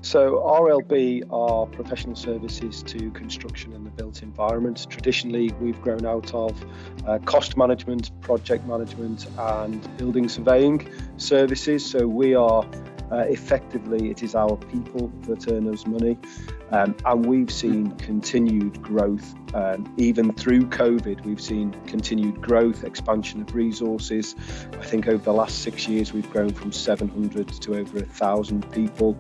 So RLB are professional services to construction and the built environment. Traditionally, we've grown out of cost management, project management and building surveying services. So we are effectively, it is our people that earn us money. And we've seen continued growth. Even through COVID, we've seen continued growth, expansion of resources. I think over the last 6 years, we've grown from 700 to over 1,000 people,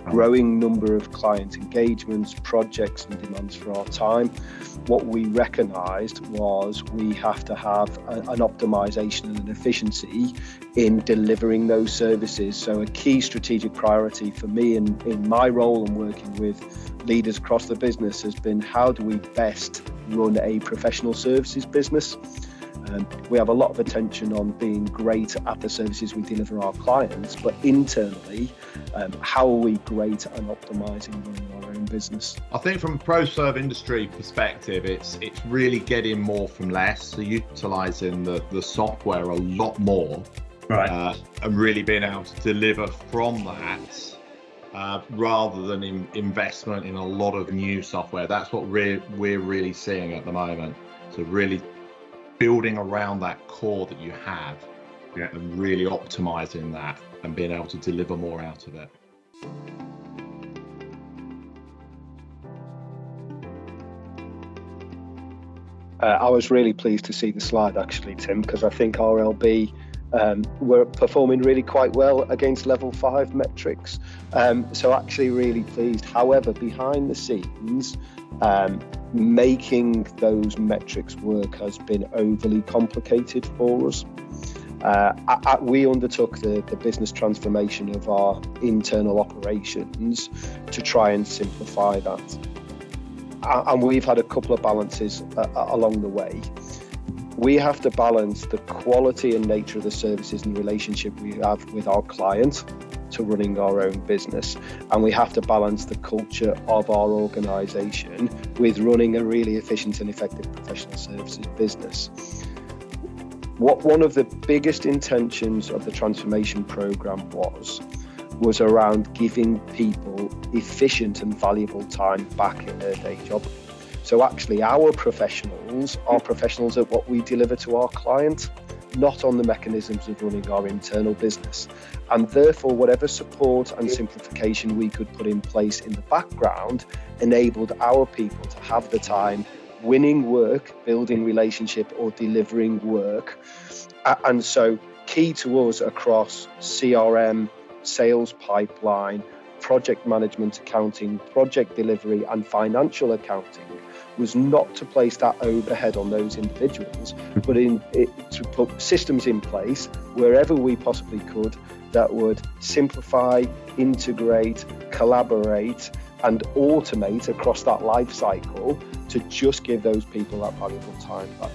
growing number of client engagements, projects and demands for our time. What we recognised was we have to have an optimisation and an efficiency in delivering those services. So a key strategic priority for me in my role and working with leaders across the business has been how do we best run a professional services business. We have a lot of attention on being great at the services we deliver our clients, but internally, how are we great at optimising running our own business? I think from a pro-serve industry perspective, it's really getting more from less, so utilising the software a lot more, right, and really being able to deliver from that. Rather than investment in a lot of new software. That's what we're really seeing at the moment. So really building around that core that you have, and really optimizing that and being able to deliver more out of it. I was really pleased to see the slide actually, Tim, because I think RLB we're performing really quite well against level 5 metrics. So actually really pleased. However, behind the scenes, making those metrics work has been overly complicated for us. We undertook the business transformation of our internal operations to try and simplify that. And we've had a couple of balances along the way. We have to balance the quality and nature of the services and the relationship we have with our client to running our own business. And we have to balance the culture of our organisation with running a really efficient and effective professional services business. One of the biggest intentions of the transformation programme was around giving people efficient and valuable time back in their day job. So actually our professionals are professionals at what we deliver to our client, not on the mechanisms of running our internal business. And therefore, whatever support and simplification we could put in place in the background enabled our people to have the time winning work, building relationship or delivering work. And so key to us across CRM, sales pipeline, project management accounting, project delivery and financial accounting was not to place that overhead on those individuals, but to put systems in place wherever we possibly could that would simplify, integrate, collaborate and automate across that life cycle to just give those people that valuable time back.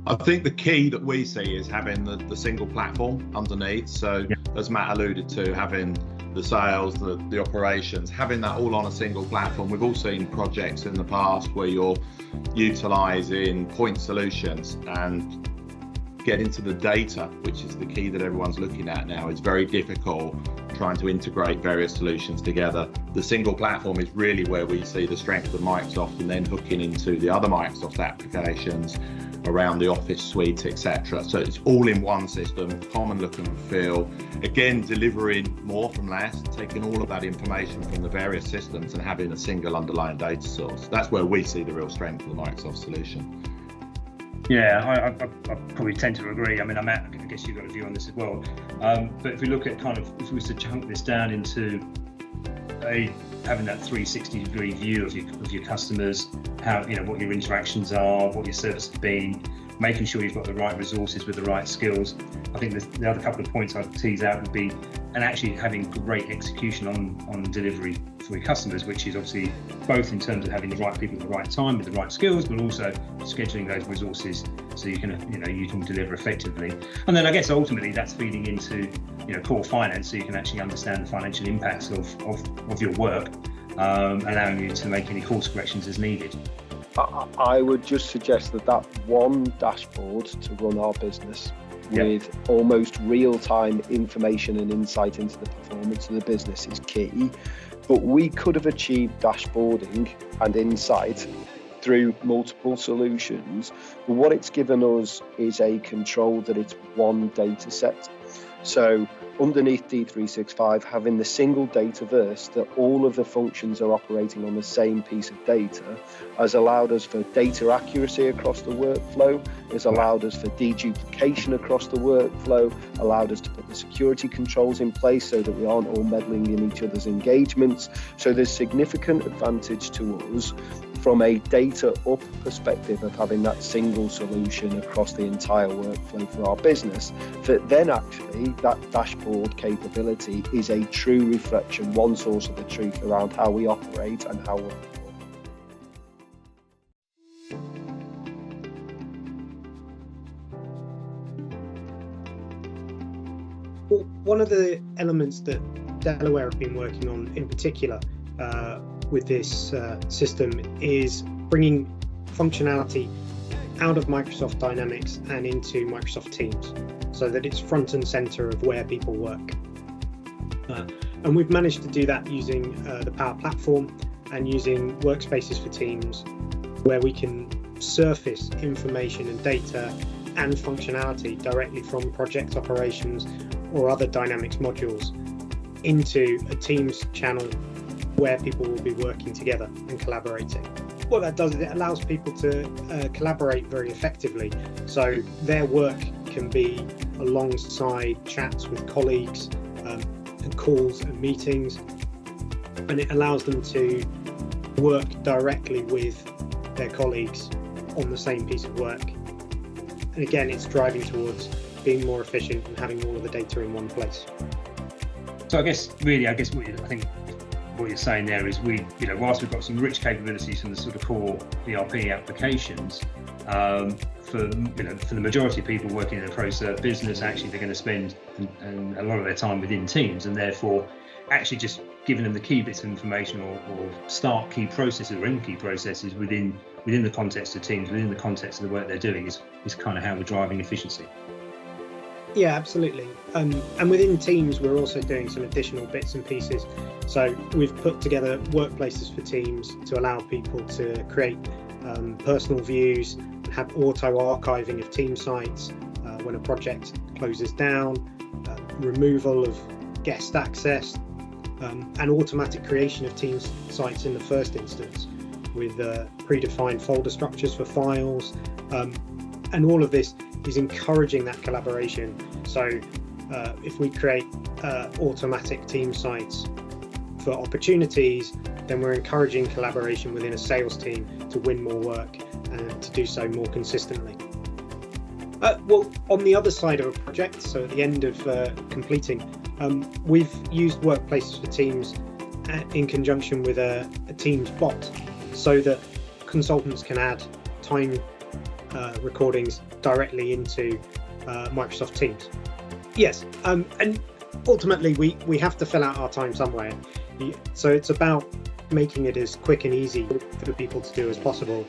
I think the key that we see is having the single platform underneath. So as Matt alluded to, having the sales, the operations, having that all on a single platform. We've all seen projects in the past where you're utilising point solutions and getting to the data, which is the key that everyone's looking at now. It's very difficult trying to integrate various solutions together. The single platform is really where we see the strength of Microsoft and then hooking into the other Microsoft applications around the Office suite, etc. So it's all in one system, common look and feel. Again, delivering more from less, taking all of that information from the various systems and having a single underlying data source. That's where we see the real strength of the Microsoft solution. Yeah, I probably tend to agree. I mean, I guess you've got a view on this as well. But if we look at if we were to chunk this down into having that 360-degree view of your customers, how what your interactions are, what your service has been, making sure you've got the right resources with the right skills. I think the other couple of points I'd tease out would be, and actually having great execution on delivery for your customers, which is obviously both in terms of having the right people at the right time with the right skills, but also scheduling those resources so you can you can deliver effectively. And then I guess ultimately that's feeding into core finance, so you can actually understand the financial impacts of your work, allowing you to make any course corrections as needed. I would just suggest that one dashboard to run our business with almost real-time information and insight into the performance of the business is key. But we could have achieved dashboarding and insight through multiple solutions. But what it's given us is a control that it's one data set. So underneath D365, having the single dataverse that all of the functions are operating on the same piece of data has allowed us for data accuracy across the workflow, has allowed us for deduplication across the workflow, allowed us to put the security controls in place so that we aren't all meddling in each other's engagements. So there's significant advantage to us from a data up perspective of having that single solution across the entire workflow for our business, that then actually that dashboard capability is a true reflection, one source of the truth around how we operate and how we're Well, one of the elements that Delaware have been working on in particular with this system is bringing functionality out of Microsoft Dynamics and into Microsoft Teams so that it's front and center of where people work. And we've managed to do that using the Power Platform and using workspaces for Teams, where we can surface information and data and functionality directly from project operations or other Dynamics modules into a Teams channel where people will be working together and collaborating. What that does is it allows people to collaborate very effectively. So their work can be alongside chats with colleagues and calls and meetings, and it allows them to work directly with their colleagues on the same piece of work. And again, it's driving towards being more efficient and having all of the data in one place. So I think what you're saying there is whilst we've got some rich capabilities from the sort of core ERP applications, for the majority of people working in a pro-serve business, actually they're going to spend a lot of their time within Teams, and therefore actually just giving them the key bits of information or start key processes or end key processes within the context of Teams, within the context of the work they're doing is kind of how we're driving efficiency. Yeah, absolutely. And within Teams, we're also doing some additional bits and pieces. So we've put together workplaces for Teams to allow people to create personal views, have auto archiving of team sites when a project closes down, removal of guest access, and automatic creation of Teams sites in the first instance with predefined folder structures for files. And all of this is encouraging that collaboration. So if we create automatic team sites for opportunities, then we're encouraging collaboration within a sales team to win more work and to do so more consistently. Well, on the other side of a project, so at the end of completing, we've used workplaces for Teams in conjunction with a Teams bot so that consultants can add time recordings directly into Microsoft Teams. Yes, and ultimately we have to fill out our time somewhere. So it's about making it as quick and easy for people to do as possible.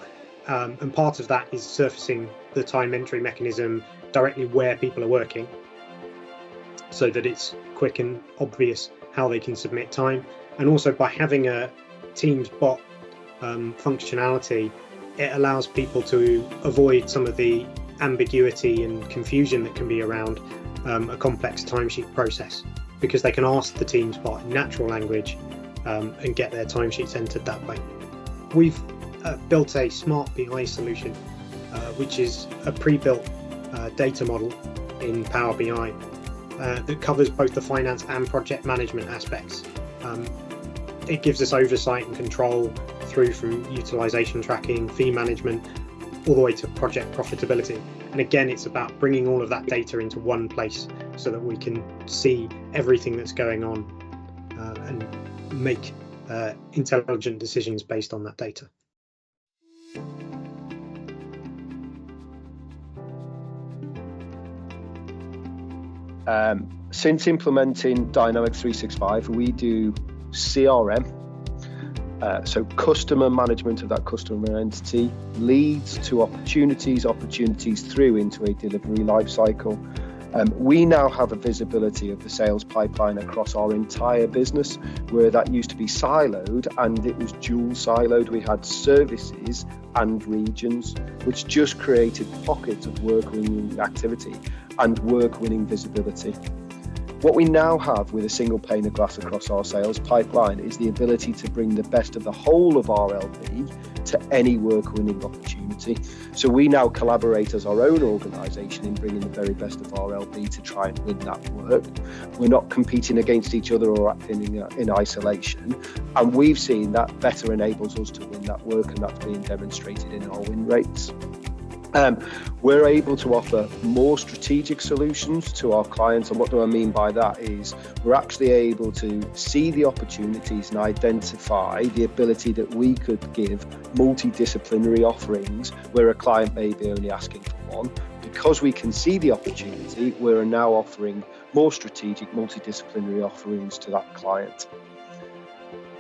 And part of that is surfacing the time entry mechanism directly where people are working so that it's quick and obvious how they can submit time. And also by having a Teams bot functionality, it allows people to avoid some of the ambiguity and confusion that can be around a complex timesheet process, because they can ask the Teams bot in natural language and get their timesheets entered that way. We've built a smart BI solution, which is a pre-built data model in Power BI that covers both the finance and project management aspects. It gives us oversight and control through from utilization tracking, fee management, all the way to project profitability. And again, it's about bringing all of that data into one place so that we can see everything that's going on and make intelligent decisions based on that data. Since implementing Dynamics 365, we do CRM, So customer management of that customer entity leads to opportunities through into a delivery life cycle. We now have a visibility of the sales pipeline across our entire business, where that used to be siloed, and it was dual siloed. We had services and regions, which just created pockets of work winning activity and work winning visibility. What we now have with a single pane of glass across our sales pipeline is the ability to bring the best of the whole of RLB to any work-winning opportunity. So we now collaborate as our own organisation in bringing the very best of RLB to try and win that work. We're not competing against each other or acting in isolation. And we've seen that better enables us to win that work, and that's being demonstrated in our win rates. We're able to offer more strategic solutions to our clients, and what do I mean by that is we're actually able to see the opportunities and identify the ability that we could give multidisciplinary offerings where a client may be only asking for one. Because we can see the opportunity, we're now offering more strategic multidisciplinary offerings to that client.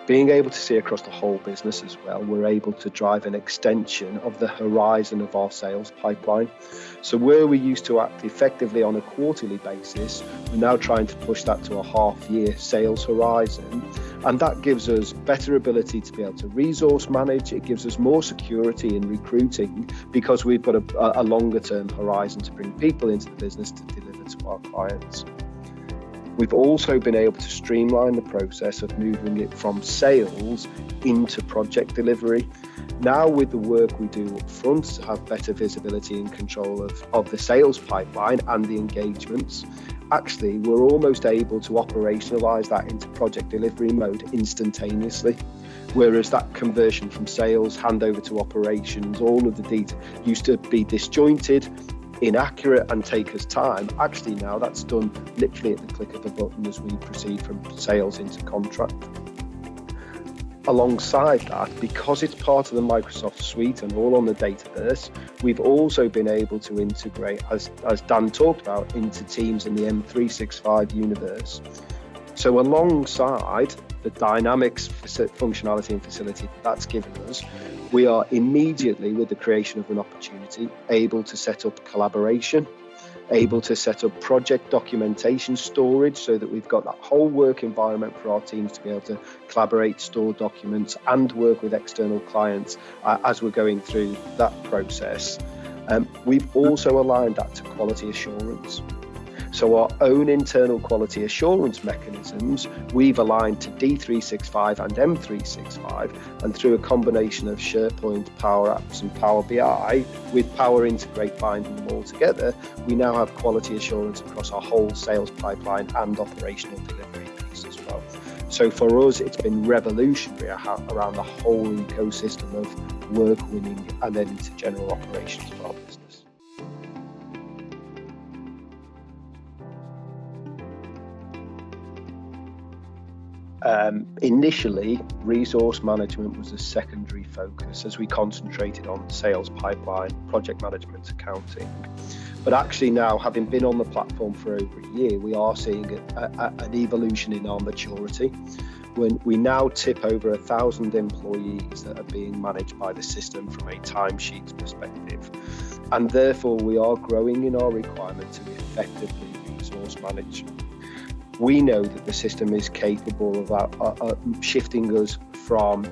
Being able to see across the whole business as well, we're able to drive an extension of the horizon of our sales pipeline. So where we used to act effectively on a quarterly basis, we're now trying to push that to a half-year sales horizon. And that gives us better ability to be able to resource manage. It gives us more security in recruiting because we've got a longer-term horizon to bring people into the business to deliver to our clients. We've also been able to streamline the process of moving it from sales into project delivery. Now with the work we do up front to have better visibility and control of the sales pipeline and the engagements, actually we're almost able to operationalize that into project delivery mode instantaneously. Whereas that conversion from sales, handover to operations, all of the data used to be disjointed, inaccurate and take us time. Actually now that's done literally at the click of a button as we proceed from sales into contract. Alongside that, because it's part of the Microsoft suite and all on the Dataverse, we've also been able to integrate, as Dan talked about, into Teams in the M365 universe. So alongside the Dynamics functionality and facility that's given us, we are immediately, with the creation of an opportunity, able to set up collaboration, able to set up project documentation storage so that we've got that whole work environment for our teams to be able to collaborate, store documents and work with external clients as we're going through that process. We've also aligned that to quality assurance. So our own internal quality assurance mechanisms, we've aligned to D365 and M365, and through a combination of SharePoint, Power Apps and Power BI, with Power Integrate binding them all together, we now have quality assurance across our whole sales pipeline and operational delivery piece as well. So for us, it's been revolutionary around the whole ecosystem of work winning and then into general operations for our business. Initially, resource management was a secondary focus as we concentrated on sales pipeline, project management, accounting. But actually now, having been on the platform for over a year, we are seeing an evolution in our maturity. When we now tip over 1,000 employees that are being managed by the system from a timesheets perspective. And therefore, we are growing in our requirement to effectively resource manage. We know that the system is capable of shifting us from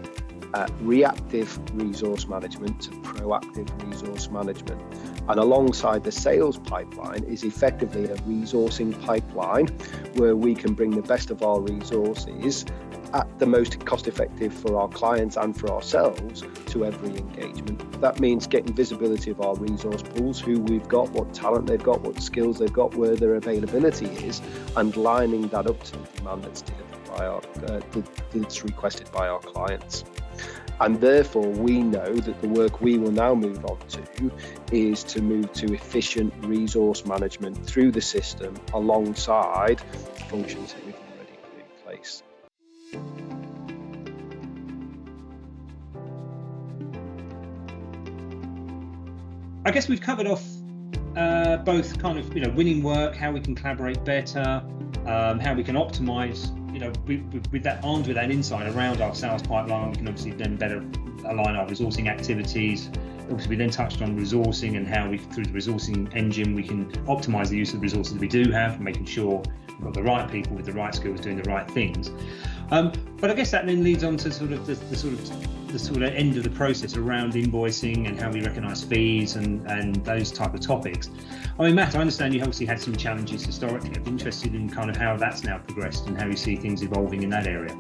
reactive resource management to proactive resource management. And alongside the sales pipeline is effectively a resourcing pipeline where we can bring the best of our resources at the most cost effective for our clients and for ourselves to every engagement. That means getting visibility of our resource pools, who we've got, what talent they've got, what skills they've got, where their availability is, and lining that up to the demand that's delivered by that's requested by our clients. And therefore, we know that the work we will now move on to is to move to efficient resource management through the system alongside the functions that we've already put in place. I guess we've covered off both kind of winning work, how we can collaborate better, how we can optimize with that, armed with that insight around our sales pipeline, we can obviously then better align our resourcing activities. Obviously, we then touched on resourcing and how through the resourcing engine, we can optimize the use of the resources that we do have, making sure we've got the right people with the right skills doing the right things. But I guess that then leads on to sort of the sort of end of the process around invoicing and how we recognise fees and those type of topics. I mean, Matt, I understand you obviously had some challenges historically. I'm interested in kind of how that's now progressed and how you see things evolving in that area.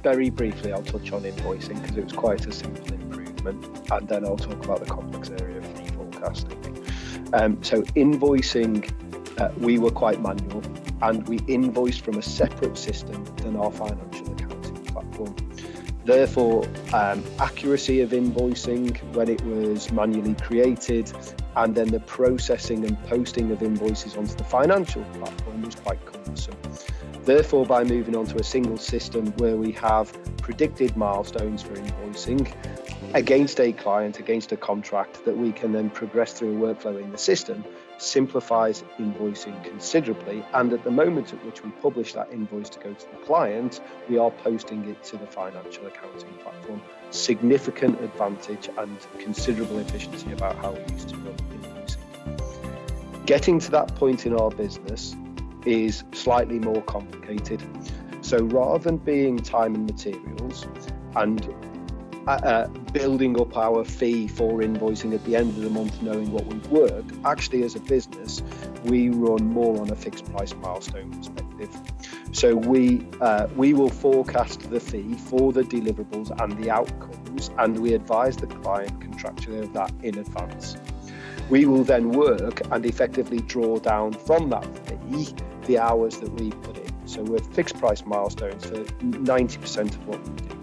Very briefly, I'll touch on invoicing because it was quite a simple improvement, and then I'll talk about the complex area of fee forecasting. So invoicing, we were quite manual, and we invoiced from a separate system than our financial accounting platform. Therefore, accuracy of invoicing when it was manually created, and then the processing and posting of invoices onto the financial platform was quite cumbersome. Therefore, by moving onto a single system where we have predicted milestones for invoicing against a client, against a contract that we can then progress through a workflow in the system, simplifies invoicing considerably. And at the moment at which we publish that invoice to go to the client, we are posting it to the financial accounting platform. Significant advantage and considerable efficiency about how we used to run invoicing. Getting to that point in our business is slightly more complicated. So rather than being time and materials and building up our fee for invoicing at the end of the month, knowing what we've worked, actually as a business, we run more on a fixed price milestone perspective. So we will forecast the fee for the deliverables and the outcomes, and we advise the client contractually of that in advance. We will then work and effectively draw down from that fee the hours that we put in. So we're fixed price milestones for 90% of what we do.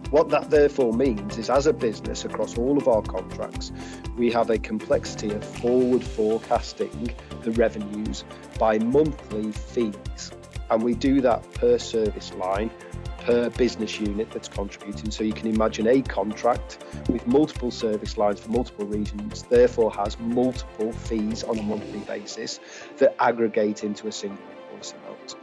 What that therefore means is, as a business across all of our contracts, we have a complexity of forward forecasting the revenues by monthly fees. And we do that per service line, per business unit that's contributing. So you can imagine a contract with multiple service lines for multiple regions, therefore has multiple fees on a monthly basis that aggregate into a single invoice amount.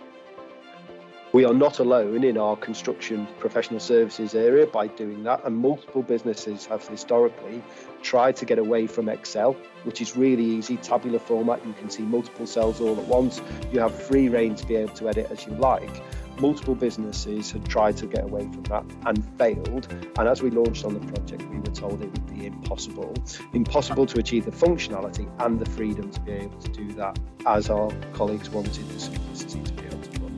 We are not alone in our construction professional services area by doing that, and multiple businesses have historically tried to get away from Excel, which is really easy, tabular format. You can see multiple cells all at once. You have free rein to be able to edit as you like. Multiple businesses had tried to get away from that and failed. And as we launched on the project, we were told it would be impossible to achieve the functionality and the freedom to be able to do that, as our colleagues wanted the simplicity to be able to run.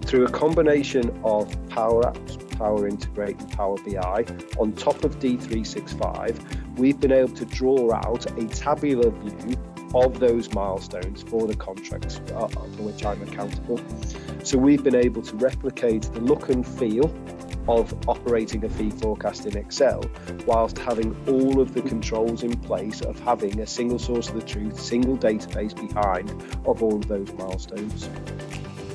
Through a combination of Power Apps, Power Integrate and Power BI, on top of D365, we've been able to draw out a tabular view of those milestones for the contracts for which I'm accountable. So we've been able to replicate the look and feel of operating a fee forecast in Excel, whilst having all of the controls in place of having a single source of the truth, single database behind of all of those milestones.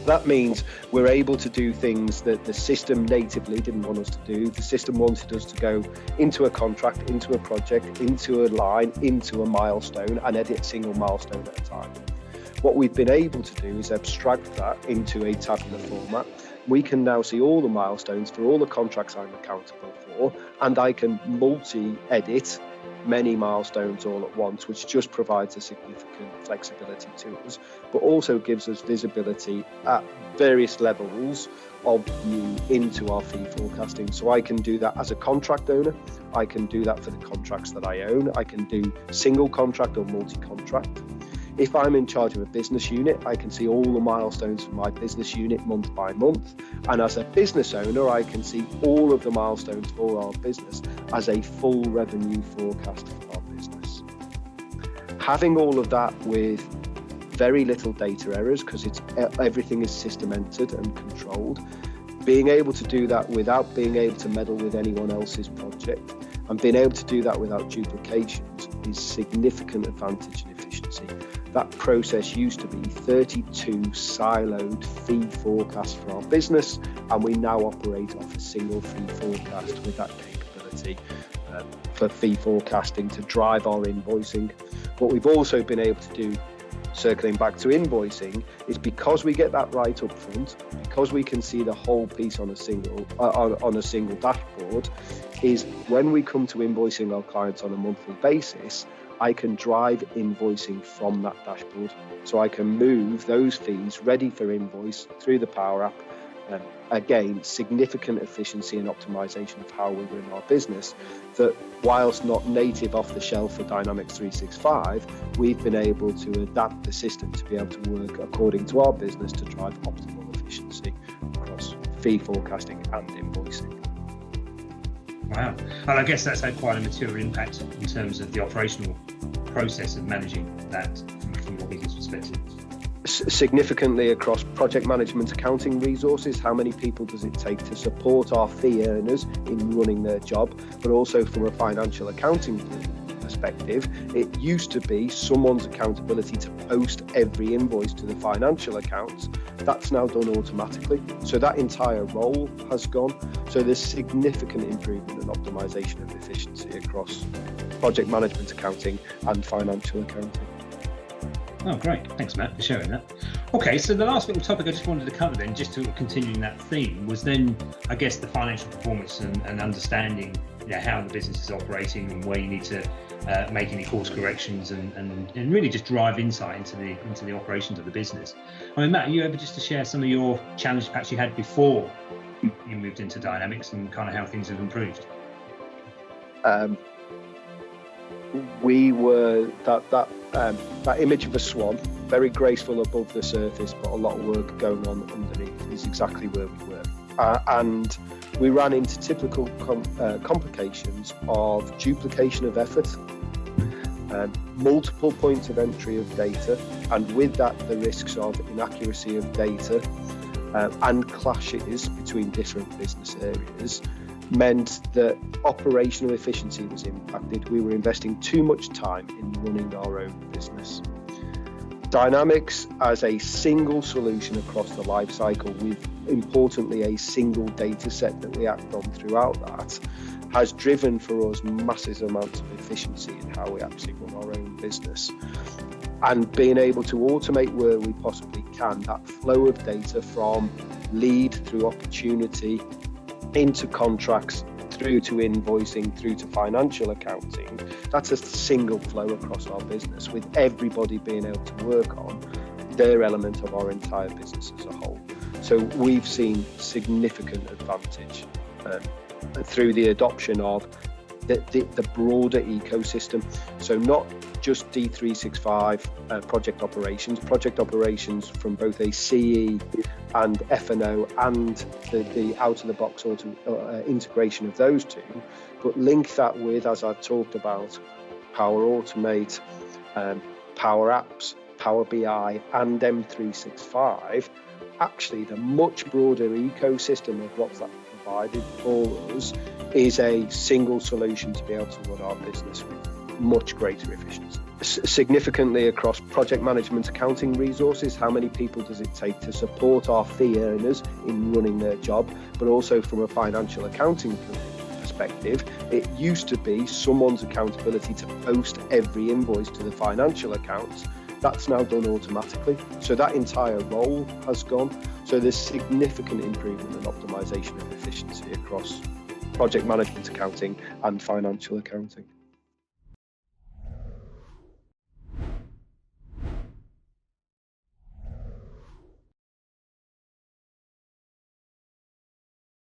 That means we're able to do things that the system natively didn't want us to do. The system wanted us to go into a contract, into a project, into a line, into a milestone, and edit a single milestone at a time. What we've been able to do is abstract that into a tabular format. We can now see all the milestones for all the contracts I'm accountable for, and I can multi-edit many milestones all at once, which just provides a significant flexibility to us, but also gives us visibility at various levels of view into our fee forecasting. So I can do that as a contract owner, I can do that for the contracts that I own, I can do single contract or multi-contract. If I'm in charge of a business unit, I can see all the milestones for my business unit month by month. And as a business owner, I can see all of the milestones for our business as a full revenue forecast for our business. Having all of that with very little data errors, because everything is system entered and controlled, being able to do that without being able to meddle with anyone else's project, and being able to do that without duplications is significant advantage and efficiency. That process used to be 32 siloed fee forecasts for our business, and we now operate off a single fee forecast with that capability for fee forecasting to drive our invoicing. What we've also been able to do circling back to invoicing, is because we get that right up front, because we can see the whole piece on a single dashboard, is when we come to invoicing our clients on a monthly basis, I can drive invoicing from that dashboard. So I can move those fees ready for invoice through the Power App. Again, significant efficiency and optimization of how we run our business, that whilst not native off the shelf for Dynamics 365, we've been able to adapt the system to be able to work according to our business to drive optimal efficiency across fee forecasting and invoicing. Wow. And I guess that's had quite a material impact in terms of the operational process of managing that from your business perspective. Significantly across project management accounting resources, how many people does it take to support our fee earners in running their job, but also from a financial accounting perspective, it used to be someone's accountability to post every invoice to the financial accounts. That's now done automatically. So that entire role has gone. So there's significant improvement and optimization of efficiency across project management accounting and financial accounting. Oh, great. Thanks, Matt, for sharing that. Okay, so the last little topic I just wanted to cover then, just to continue that theme, was then, I guess, the financial performance and understanding how the business is operating and where you need to make any course corrections and really just drive insight into the operations of the business. I mean, Matt, are you able just to share some of your challenges perhaps you had before you moved into Dynamics and kind of how things have improved? We were that image of a swan, very graceful above the surface, but a lot of work going on underneath, is exactly where we were. And we ran into typical complications of duplication of effort, multiple points of entry of data, and with that the risks of inaccuracy of data and clashes between different business areas meant that operational efficiency was impacted. We were investing too much time in running our own business. Dynamics as a single solution across the life cycle, with importantly a single data set that we act on throughout that, has driven for us massive amounts of efficiency in how we actually run our own business. And being able to automate where we possibly can, that flow of data from lead through opportunity into contracts, through to invoicing, through to financial accounting, that's a single flow across our business, with everybody being able to work on their element of our entire business as a whole. So we've seen significant advantage through the adoption of the broader ecosystem. So not just D365 project operations from both a CE and F&O and the out-of-the-box integration of those two, but link that with, as I've talked about, Power Automate, Power Apps, Power BI and M365, actually the much broader ecosystem of what's that provided for us is a single solution to be able to run our business with much greater efficiency. Significantly across project management accounting resources, how many people does it take to support our fee earners in running their job, but also from a financial accounting perspective, it used to be someone's accountability to post every invoice to the financial accounts. That's now done automatically. So that entire role has gone. So there's significant improvement and optimization of efficiency across project management accounting and financial accounting.